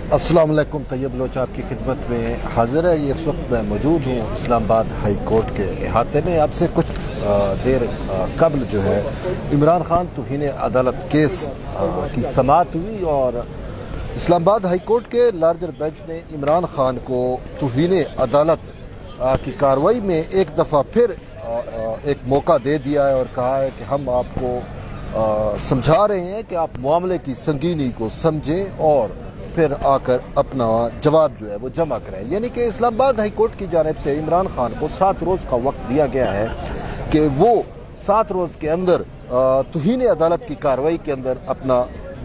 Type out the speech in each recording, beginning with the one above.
अस्सलाम वालेकुम। तैयब बलोच आपकी खिदमत में हाजिर है। इस वक्त मैं मौजूद हूँ इस्लामाबाद हाई कोर्ट के अहाते में। आपसे कुछ देर कबल जो है इमरान खान तौहीन अदालत केस की समाअत हुई और इस्लामाबाद हाई कोर्ट के लार्जर बेंच ने इमरान खान को तौहीन अदालत की कार्रवाई में एक दफ़ा फिर एक मौका दे दिया है और कहा है कि हम आपको समझा रहे हैं कि आप मामले की संगीनी को समझें और फिर आकर अपना जवाब जो है वो जमा करें। यानी कि इस्लामाबाद हाई कोर्ट की जानिब से इमरान खान को 7 रोज़ का वक्त दिया गया है कि वो 7 रोज़ के अंदर तौहीन अदालत की कार्रवाई के अंदर अपना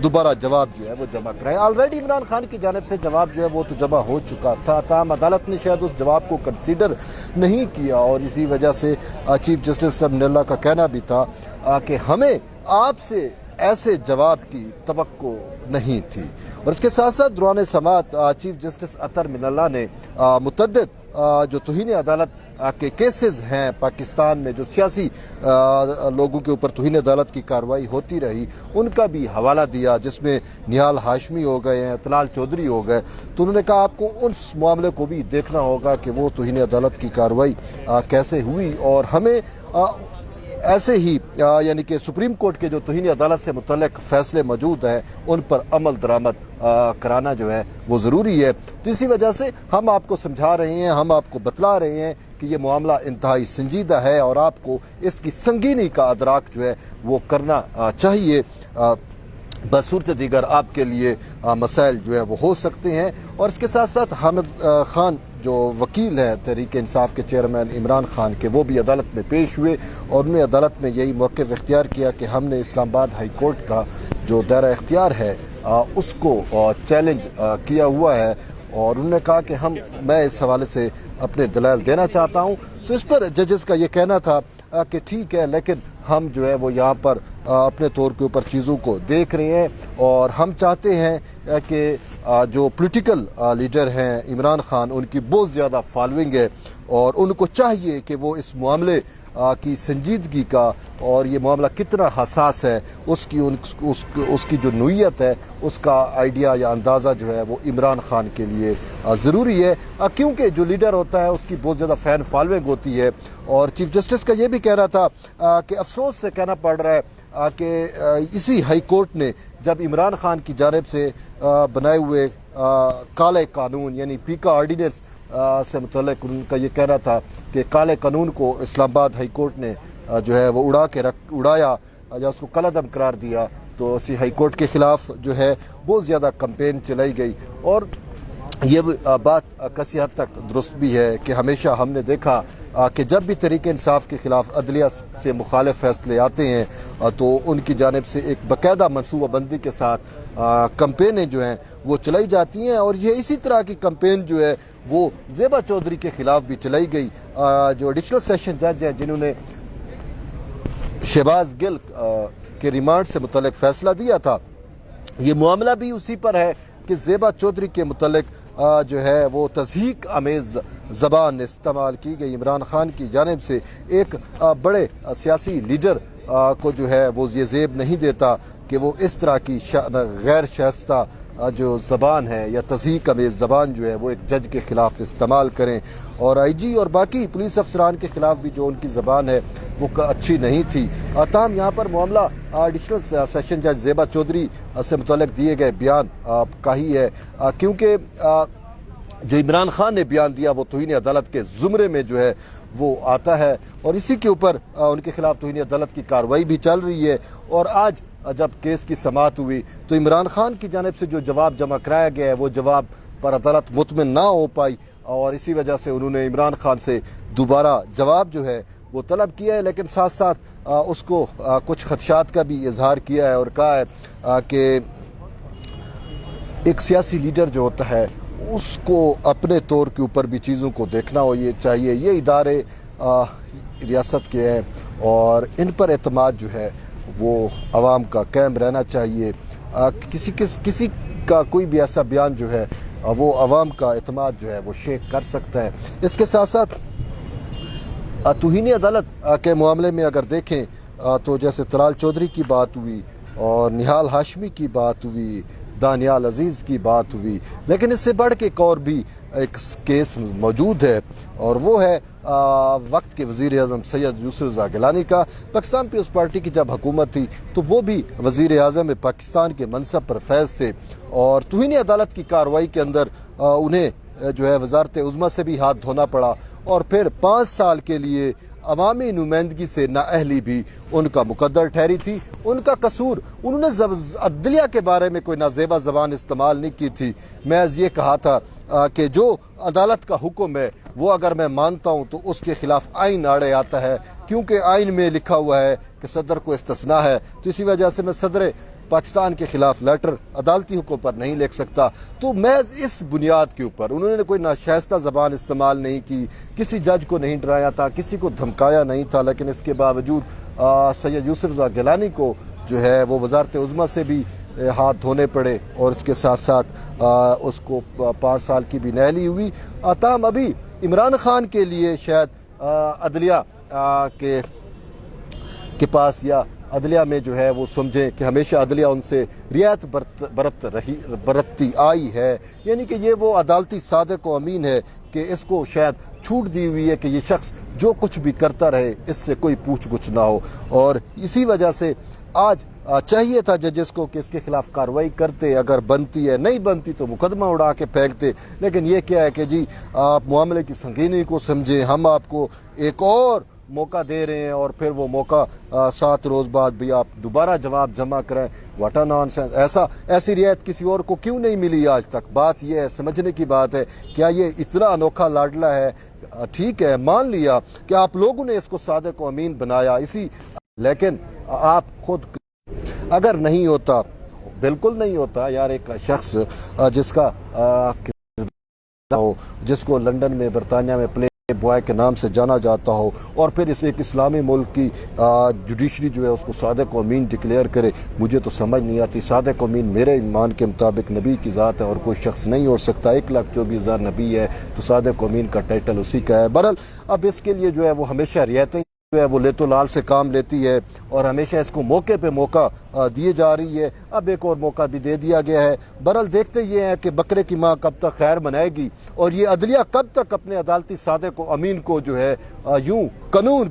दोबारा जवाब जो है वो जमा कराएं। ऑलरेडी इमरान खान की जानिब से जवाब जो है वो तो जमा हो चुका था, ताहम अदालत ने शायद उस जवाब को कंसीडर नहीं किया और इसी वजह से चीफ जस्टिस अब्दुल्ला का कहना भी था कि हमें आपसे ऐसे जवाब की तवक्को नहीं थी। और इसके साथ साथ दौरान समाअत चीफ जस्टिस अतर मिनल्ला ने मुतअद्दिद जो तौहीन अदालत के केसेस हैं पाकिस्तान में, जो सियासी लोगों के ऊपर तौहीन अदालत की कार्रवाई होती रही, उनका भी हवाला दिया, जिसमें निहाल हाशमी हो गए हैं, तलाल चौधरी हो गए। तो उन्होंने कहा आपको उस मामले को भी देखना होगा कि वो तौहीन अदालत की कार्रवाई कैसे हुई और हमें ऐसे ही यानी कि सुप्रीम कोर्ट के जो तौहीन अदालत से मुतल्लिक फैसले मौजूद हैं उन पर अमल दरामद कराना जो है वो ज़रूरी है। तो इसी वजह से हम आपको समझा रहे हैं, हम आपको बतला रहे हैं कि ये मामला इंतहाई संजीदा है और आपको इसकी संगीनी का अदराक जो है वो करना चाहिए। बसूरत दीगर आपके लिए मसाइल जो है वो हो सकते हैं। और इसके साथ साथ हामिद खान जो वकील हैं तहरीक इंसाफ के चेयरमैन इमरान खान के, वो भी अदालत में पेश हुए और उन्होंने अदालत में यही मौक़िफ़ इख्तियार किया कि हमने इस्लामाबाद हाई कोर्ट का जो दायरा इख्तियार है उसको चैलेंज किया हुआ है और उन्होंने कहा कि मैं इस हवाले से अपने दलाइल देना चाहता हूँ। तो इस पर जजेस का ये कहना था कि ठीक है, लेकिन हम जो है वो यहाँ पर अपने तौर के ऊपर चीज़ों को देख रहे हैं और हम चाहते हैं कि जो पॉलिटिकल लीडर हैं इमरान खान, उनकी बहुत ज़्यादा फॉलोइंग है और उनको चाहिए कि वो इस मामले की संजीदगी का और ये मामला कितना हसास है उसकी जो नोयत है उसका आइडिया या अंदाज़ा जो है वो इमरान खान के लिए ज़रूरी है, क्योंकि जो लीडर होता है उसकी बहुत ज़्यादा फ़ैन फॉलोइंग होती है। और चीफ जस्टिस का ये भी कहना था कि अफसोस से कहना पड़ रहा है कि इसी हाई कोर्ट ने जब इमरान खान की जानिब से बनाए हुए काले कानून यानी पीका ऑर्डिनेंस से मुतल्लिक उनका ये कहना था कि काले कानून को इस्लामाबाद हाई कोर्ट ने जो है वो उड़ाया या उसको कलअदम करार दिया, तो इसी हाई कोर्ट के ख़िलाफ़ जो है बहुत ज़्यादा कैंपेन चलाई गई। और ये बात किसी हद तक दुरुस्त भी है कि हमेशा हमने देखा कि जब भी तहरीक इंसाफ के ख़िलाफ़ अदलिया से मुखालिफ फैसले आते हैं तो उनकी जानिब से एक बाकायदा मनसूबाबंदी के साथ कैंपेनें जो हैं वो चलाई जाती हैं और ये इसी तरह की कैंपेन जो है वो ज़ेबा चौधरी के ख़िलाफ़ भी चलाई गई, जो एडिशनल सेशन जज हैं जिन्होंने शहबाज गिल के रिमांड से मुतल्लिक फ़ैसला दिया था। ये मामला भी उसी पर है कि ज़ेबा चौधरी के मुतल्लिक जो है वो तज़हीक आमेज़ ज़बान इस्तेमाल की गई इमरान खान की जानिब से। एक बड़े सियासी लीडर को जो है वो ये ज़ेब नहीं देता कि वो इस तरह की गैर शाइस्ता जो ज़बान है या तज़हीक आमेज़ ज़बान जो है वो एक जज के ख़िलाफ़ इस्तेमाल करें। और आईजी और बाकी पुलिस अफसरान के ख़िलाफ़ भी जो उनकी ज़बान है वो अच्छी नहीं थी। ताहम यहाँ पर मामला एडिशनल सेशन जज ज़ेबा चौधरी से मुतल्लिक दिए गए बयान का ही है, क्योंकि जो इमरान खान ने बयान दिया वो तौहीन अदालत के ज़ुमरे में जो है वो आता है और इसी के ऊपर उनके ख़िलाफ़ तौहीन अदालत की कार्रवाई भी चल रही है। और आज जब केस की समाअत हुई तो इमरान खान की जानिब से जो जवाब जमा कराया गया है वो जवाब पर अदालत मुतमिन ना हो पाई और इसी वजह से उन्होंने इमरान खान से दोबारा जवाब जो है वो तलब किया है, लेकिन साथ साथ उसको कुछ खदशात का भी इजहार किया है और कहा है कि एक सियासी लीडर जो होता है उसको अपने तौर के ऊपर भी चीज़ों को देखना हो ये चाहिए। ये इदारे रियासत के हैं और इन पर एतमाद जो है वो आवाम का कायम रहना चाहिए। किसी का कोई भी ऐसा बयान जो है वो आवाम का एतमाद जो है वो शेक कर सकता है। इसके साथ साथ तौहीन अदालत के मामले में अगर देखें तो जैसे तलाल चौधरी की बात हुई और निहाल हाशमी की बात हुई, دانیال عزیز کی بات ہوئی، لیکن اس سے بڑھ کے ایک اور بھی ایک کیس موجود ہے، اور وہ ہے وقت کے وزیر اعظم سید یوسف رضا گیلانی کا۔ پاکستان پیپلز پارٹی کی جب حکومت تھی تو وہ بھی وزیر اعظم پاکستان کے منصب پر فیض تھے، اور توہین عدالت کی کارروائی کے اندر انہیں جو ہے وزارت عظمیٰ سے بھی ہاتھ دھونا پڑا، اور پھر 5 سال کے لیے عوامی نمائندگی سے نااہلی بھی ان کا مقدر ٹھہری تھی۔ ان کا قصور، انہوں نے عدلیہ کے بارے میں کوئی نازیبا زبان استعمال نہیں کی تھی، محض یہ کہا تھا کہ جو عدالت کا حکم ہے وہ اگر میں مانتا ہوں تو اس کے خلاف آئین آڑے آتا ہے، کیونکہ آئین میں لکھا ہوا ہے کہ صدر کو استثناء ہے، تو اسی وجہ سے میں صدر پاکستان کے خلاف لیٹر عدالتی حکم پر نہیں لکھ سکتا۔ تو محض اس بنیاد کے اوپر انہوں نے کوئی ناشائستہ زبان استعمال نہیں کی، کسی جج کو نہیں ڈرایا تھا، کسی کو دھمکایا نہیں تھا، لیکن اس کے باوجود سید یوسف رضا گیلانی کو جو ہے وہ وزارت عظمیٰ سے بھی ہاتھ دھونے پڑے، اور اس کے ساتھ ساتھ اس کو 5 سال کی بھی نااہلی ہوئی۔ تاہم ابھی عمران خان کے لیے شاید عدلیہ کے پاس یا عدلیہ میں جو ہے وہ سمجھیں کہ ہمیشہ عدلیہ ان سے رعایت برتتی آئی ہے، یعنی کہ یہ وہ عدالتی صادق و امین ہے کہ اس کو شاید چھوٹ دی ہوئی ہے کہ یہ شخص جو کچھ بھی کرتا رہے اس سے کوئی پوچھ گچھ نہ ہو، اور اسی وجہ سے آج چاہیے تھا ججز کو کہ اس کے خلاف کارروائی کرتے، اگر بنتی ہے، نہیں بنتی تو مقدمہ اڑا کے پھینکتے، لیکن یہ کیا ہے کہ جی آپ معاملے کی سنگینی کو سمجھیں، ہم آپ کو ایک اور موقع دے رہے ہیں، اور پھر وہ موقع 7 روز بعد بھی آپ دوبارہ جواب جمع کریں۔ واٹ نان سینس، ایسی رعایت کسی اور کو کیوں نہیں ملی آج تک؟ بات یہ ہے، سمجھنے کی بات ہے، کیا یہ اتنا انوکھا لاڈلا ہے؟ ٹھیک ہے، مان لیا کہ آپ لوگوں نے اس کو صادق و امین بنایا، لیکن آپ خود اگر نہیں ہوتا، بالکل نہیں ہوتا یار، ایک شخص جس کا جس کو لندن میں برطانیہ میں پلے بوائے کے نام سے جانا جاتا ہو، اور پھر اس ایک اسلامی ملک کی جوڈیشری جو ہے اس کو صادق و امین ڈکلیئر کرے، مجھے تو سمجھ نہیں آتی۔ صادق و امین میرے ایمان کے مطابق نبی کی ذات ہے، اور کوئی شخص نہیں ہو سکتا۔ 1,24,000 نبی ہے تو صادق و امین کا ٹائٹل اسی کا ہے۔ بہرحال اب اس کے لیے جو ہے وہ ہمیشہ رعایتیں جو ہے وہ لیت و لال سے کام لیتی ہے، اور ہمیشہ اس کو موقع پہ موقع دیے جا رہی ہے۔ اب ایک اور موقع بھی دے دیا گیا ہے۔ بہرحال دیکھتے یہ ہیں کہ بکرے کی ماں کب تک خیر منائے گی، اور یہ عدلیہ کب تک اپنے عدالتی صادق و امین کو جو ہے یوں قانون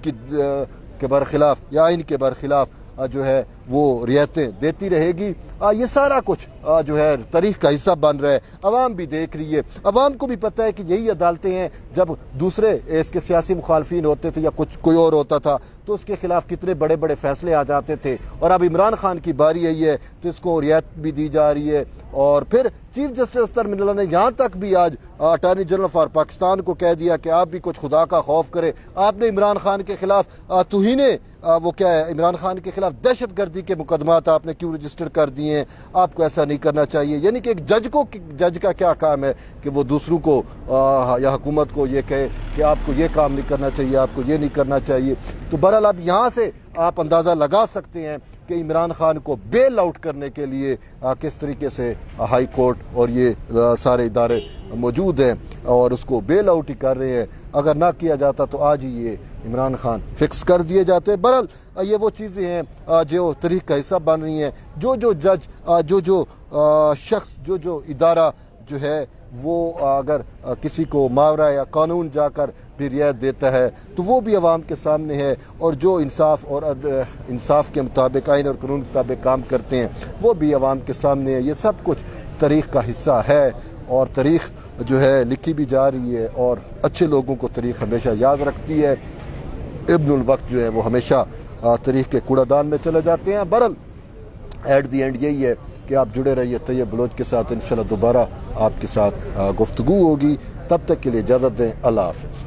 کے برخلاف یا آئین کے برخلاف جو ہے وہ رعایتیں دیتی رہے گی۔ یہ سارا کچھ جو ہے تاریخ کا حصہ بن رہا ہے، عوام بھی دیکھ رہی ہے، عوام کو بھی پتہ ہے کہ یہی عدالتیں ہیں، جب دوسرے اس کے سیاسی مخالفین ہوتے تھے یا کوئی اور ہوتا تھا تو اس کے خلاف کتنے بڑے بڑے فیصلے آ جاتے تھے، اور اب عمران خان کی باری آئی ہے تو اس کو رعایت بھی دی جا رہی ہے۔ اور پھر چیف جسٹس اختر من اللہ نے یہاں تک بھی آج اٹارنی جنرل فار پاکستان کو کہہ دیا کہ آپ بھی کچھ خدا کا خوف کرے، آپ نے عمران خان کے خلاف توہین وہ کیا ہے، عمران خان کے خلاف دہشت گردی کے مقدمات آپ نے کیوں رجسٹر کر دیے ہیں؟ آپ کو ایسا نہیں کرنا چاہیے۔ یعنی کہ ایک جج کا کیا کام ہے کہ وہ دوسروں کو یا حکومت کو یہ کہے کہ آپ کو یہ کام نہیں کرنا چاہیے، آپ کو یہ نہیں کرنا چاہیے۔ تو بہرحال اب یہاں سے آپ اندازہ لگا سکتے ہیں کہ عمران خان کو بیل آؤٹ کرنے کے لیے کس طریقے سے ہائی کورٹ اور یہ سارے ادارے موجود ہیں اور اس کو بیل آؤٹ ہی کر رہے ہیں۔ اگر نہ کیا جاتا تو آج ہی یہ عمران خان فکس کر دیے جاتے۔ بہرحال یہ وہ چیزیں ہیں جو تاریخ کا حصہ بن رہی ہیں۔ جو جج، جو شخص، جو ادارہ جو ہے وہ اگر کسی کو ماورا یا قانون جا کر بھی رعایت دیتا ہے تو وہ بھی عوام کے سامنے ہے، اور جو انصاف کے مطابق، آئین اور قانون کے مطابق کام کرتے ہیں وہ بھی عوام کے سامنے ہے۔ یہ سب کچھ تاریخ کا حصہ ہے، اور تاریخ جو ہے لکھی بھی جا رہی ہے، اور اچھے لوگوں کو تاریخ ہمیشہ یاد رکھتی ہے۔ ابن الوقت جو ہے وہ ہمیشہ تاریخ کے کوڑا دان میں چلے جاتے ہیں۔ بہرحال ایٹ دی اینڈ یہی ہے کہ آپ جڑے رہیے طیب بلوچ کے ساتھ، انشاءاللہ دوبارہ آپ کے ساتھ گفتگو ہوگی۔ تب تک کے لیے اجازت دیں، اللہ حافظ۔